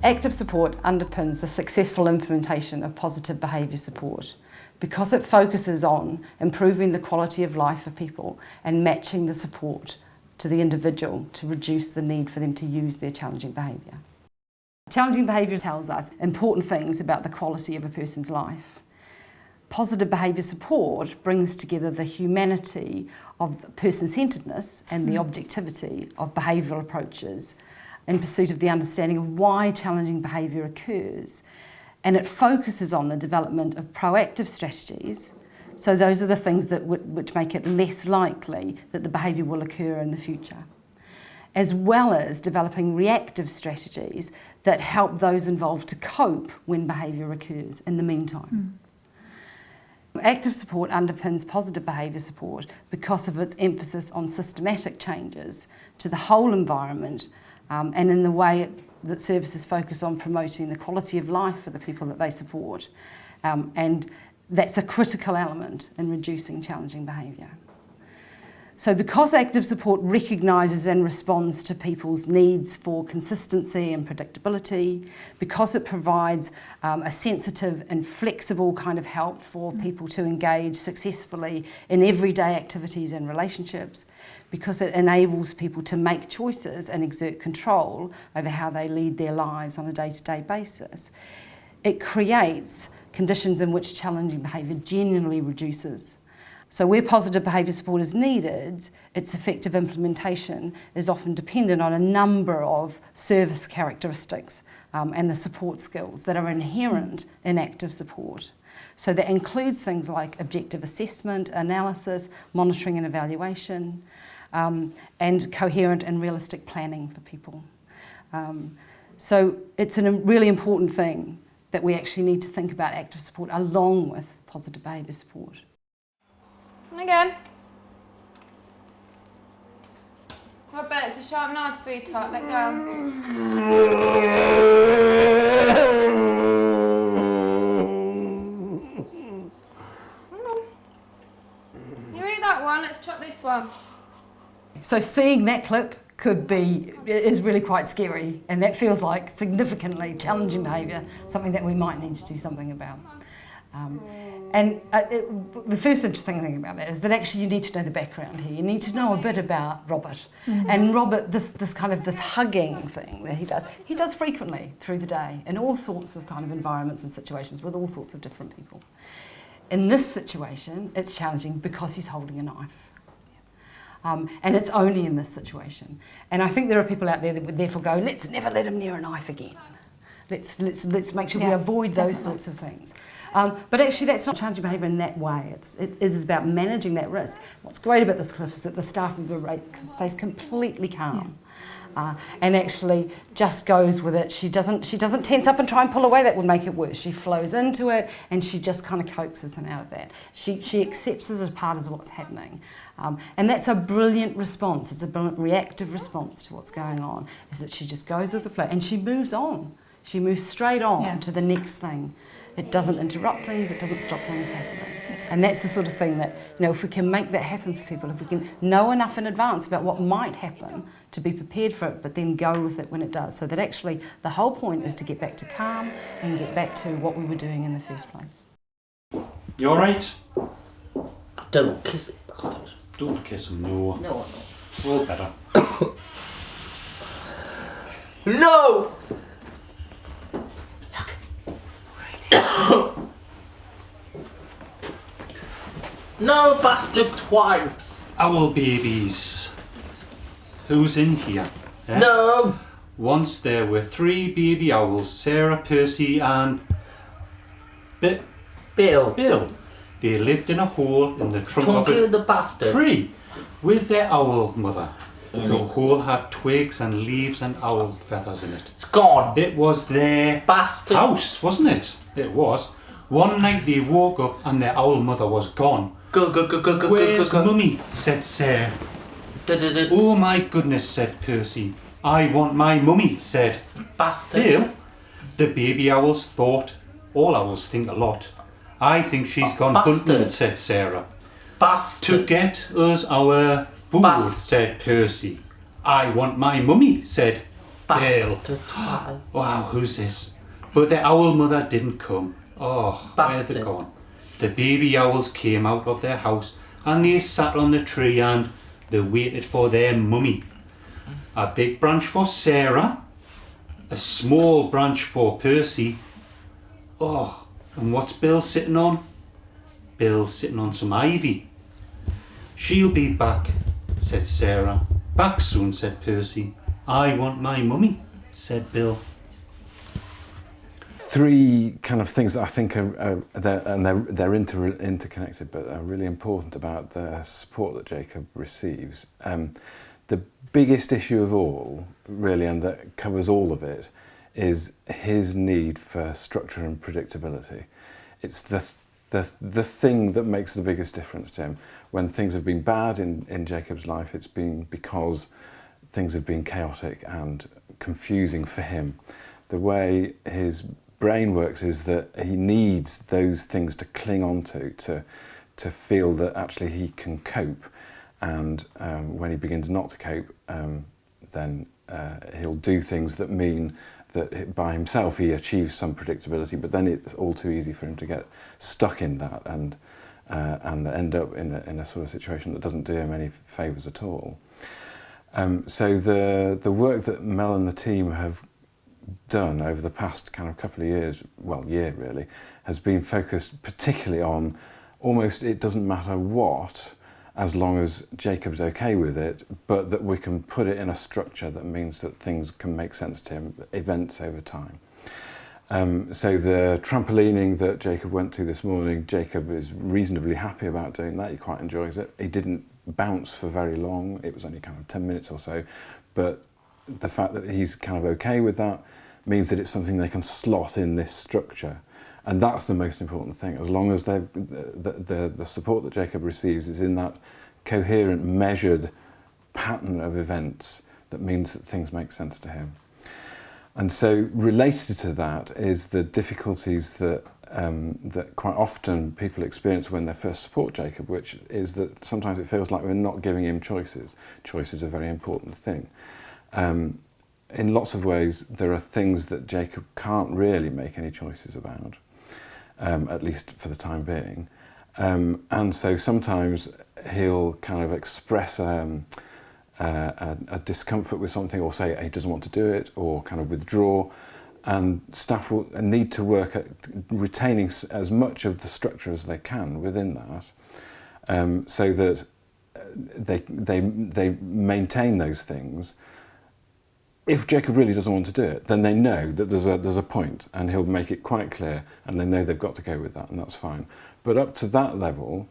Active support underpins the successful implementation of positive behaviour support because it focuses on improving the quality of life of people and matching the support to the individual to reduce the need for them to use their challenging behaviour. Challenging behaviour tells us important things about the quality of a person's life. Positive behaviour support brings together the humanity of person-centredness and the objectivity of behavioural approaches in pursuit of the understanding of why challenging behaviour occurs. And it focuses on the development of proactive strategies. So those are the things that which make it less likely that the behaviour will occur in the future, as well as developing reactive strategies that help those involved to cope when behaviour occurs in the meantime. Active support underpins positive behaviour support because of its emphasis on systematic changes to the whole environment and in the way that services focus on promoting the quality of life for the people that they support. And that's a critical element in reducing challenging behaviour. So because active support recognises and responds to people's needs for consistency and predictability, because it provides a sensitive and flexible kind of help for people to engage successfully in everyday activities and relationships, because it enables people to make choices and exert control over how they lead their lives on a day-to-day basis, it creates conditions in which challenging behaviour genuinely reduces. So where positive behaviour support is needed, its effective implementation is often dependent on a number of service characteristics and the support skills that are inherent in active support. So that includes things like objective assessment, analysis, monitoring and evaluation, and coherent and realistic planning for people. So it's a really important thing that we actually need to think about active support along with positive behaviour support. And again. What bit? It's a sharp knife, sweetheart. Let go. You eat that one, let's chop this one. So seeing that clip is really quite scary, and that feels like significantly challenging behaviour, something that we might need to do something about. The first interesting thing about that is that actually you need to know the background here. You need to know a bit about Robert. And Robert, this hugging thing that he does frequently through the day in all sorts of kind of environments and situations with all sorts of different people. In this situation, it's challenging because he's holding a knife. And it's only in this situation. And I think there are people out there that would therefore go, let's never let him near a knife again. Let's make sure we avoid those sorts of things. But actually that's not challenging behaviour in that way. It is about managing that risk. What's great about this clip is that the staff member stays completely calm. And actually just goes with it. She doesn't tense up and try and pull away. That would make it worse. She flows into it and she just kind of coaxes him out of that. She accepts it as part of what's happening. And that's a brilliant response. It's a brilliant reactive response to what's going on, is that she just goes with the flow and she moves on. She moves straight on to the next thing. It doesn't interrupt things, it doesn't stop things happening. And that's the sort of thing that, if we can make that happen for people, if we can know enough in advance about what might happen to be prepared for it, but then go with it when it does. So that actually the whole point is to get back to calm and get back to what we were doing in the first place. You alright? Don't kiss it, bastard. Don't kiss him, no. No. All better. No! No, bastard twice. Owl babies. Who's in here? Eh? No. Once there were 3 baby owls, Sarah, Percy and... Bill. They lived in a hole in the trunk of the bastard. tree with their owl mother. In The it. hole had twigs and leaves and owl feathers in it. It's gone. It was their Bastard. house, wasn't it? It was. One night they woke up and their owl mother was gone. Go. Where's Mummy? Said Sarah. Oh my goodness, said Percy. I want my mummy, said Bastard. Bill. The baby owls thought. All owls think a lot. I think she's gone hunting, Bastard. said Sarah. Bastard. To get us our food, Bastard. said Percy. I want my mummy, said Bastard twice. Wow, who's this? But the owl mother didn't come. Oh, where Bastard. they gone? The baby owls came out of their house and they sat on the tree and they waited for their mummy. A big branch for Sarah, a small branch for Percy. Oh, and what's Bill sitting on? Bill's sitting on some ivy. She'll be back, said Sarah. Back soon, said Percy. I want my mummy, said Bill. Three kind of things that I think they're interconnected, but are really important about the support that Jacob receives. The biggest issue of all, really, and that covers all of it, is his need for structure and predictability. It's the thing that makes the biggest difference to him. When things have been bad in Jacob's life, it's been because things have been chaotic and confusing for him. The way his brain works is that he needs those things to cling on to feel that actually he can cope. And when he begins not to cope, then he'll do things that mean that by himself he achieves some predictability, but then it's all too easy for him to get stuck in that and end up in a sort of situation that doesn't do him any favours at all. So the work that Mel and the team have done over the past kind of couple of years, well, year really, has been focused particularly on almost it doesn't matter what, as long as Jacob's okay with it, but that we can put it in a structure that means that things can make sense to him, events over time. So the trampolining that Jacob went to this morning, Jacob is reasonably happy about doing that. He quite enjoys it. He didn't bounce for very long. It was only kind of 10 minutes or so, but the fact that he's kind of okay with that means that it's something they can slot in this structure. And that's the most important thing. As long as the support that Jacob receives is in that coherent, measured pattern of events, that means that things make sense to him. And so related to that is the difficulties that quite often people experience when they first support Jacob, which is that sometimes it feels like we're not giving him choices. Choice is a very important thing. In lots of ways, there are things that Jacob can't really make any choices about, at least for the time being. And so sometimes he'll kind of express a discomfort with something, or say he doesn't want to do it, or kind of withdraw, and staff will need to work at retaining as much of the structure as they can within that, so that they maintain those things. If Jacob really doesn't want to do it, then they know that there's a point, and he'll make it quite clear, and they know they've got to go with that, and that's fine. But up to that level,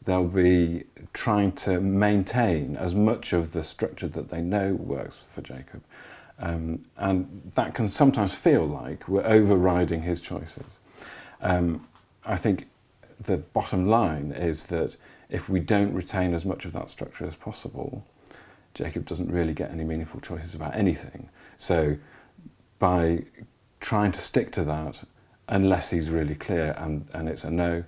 they'll be trying to maintain as much of the structure that they know works for Jacob. And that can sometimes feel like we're overriding his choices. I think the bottom line is that if we don't retain as much of that structure as possible, Jacob doesn't really get any meaningful choices about anything. So by trying to stick to that, unless he's really clear and it's a no,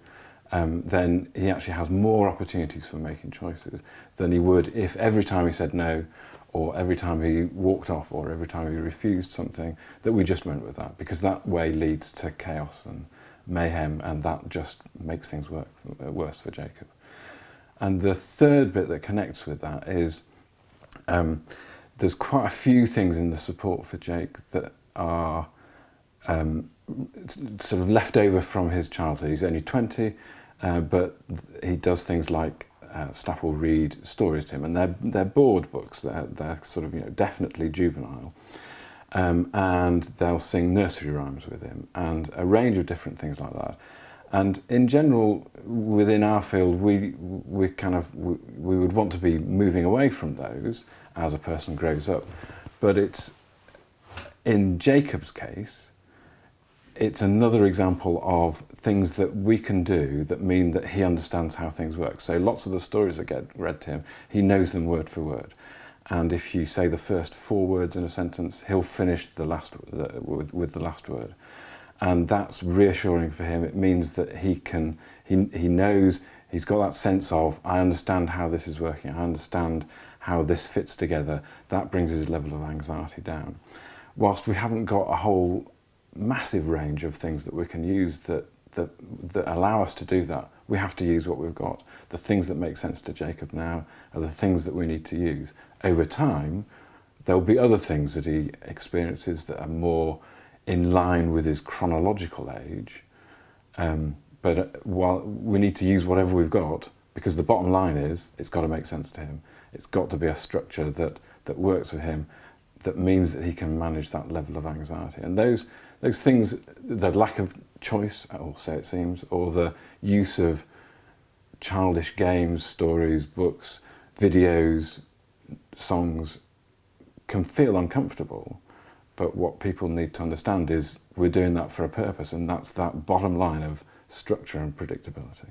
then he actually has more opportunities for making choices than he would if every time he said no, or every time he walked off, or every time he refused something, that we just went with that, because that way leads to chaos and mayhem, and that just makes things worse for Jacob. And the third bit that connects with that is there's quite a few things in the support for Jake that are sort of left over from his childhood. He's only 20, but he does things like staff will read stories to him, and they're board books. They're sort of definitely juvenile, and they'll sing nursery rhymes with him, and a range of different things like that. And in general, within our field, we would want to be moving away from those as a person grows up. But it's, in Jacob's case, it's another example of things that we can do that mean that he understands how things work. So lots of the stories that get read to him, he knows them word for word. And if you say the first 4 words in a sentence, he'll finish with the last word. And that's reassuring for him. It means that he knows, he's got that sense of, I understand how this is working, I understand how this fits together. That brings his level of anxiety down. whilst we haven't got a whole massive range of things that we can use that allow us to do that, we have to use what we've got. The things that make sense to Jacob now are the things that we need to use. Over time, there'll be other things that he experiences that are more in line with his chronological age, but while we need to use whatever we've got, because the bottom line is it's got to make sense to him. It's got to be a structure that works for him, that means that he can manage that level of anxiety. And those things, the lack of choice, or so it seems, or the use of childish games, stories, books, videos, songs, can feel uncomfortable. But what people need to understand is we're doing that for a purpose, and that's that bottom line of structure and predictability.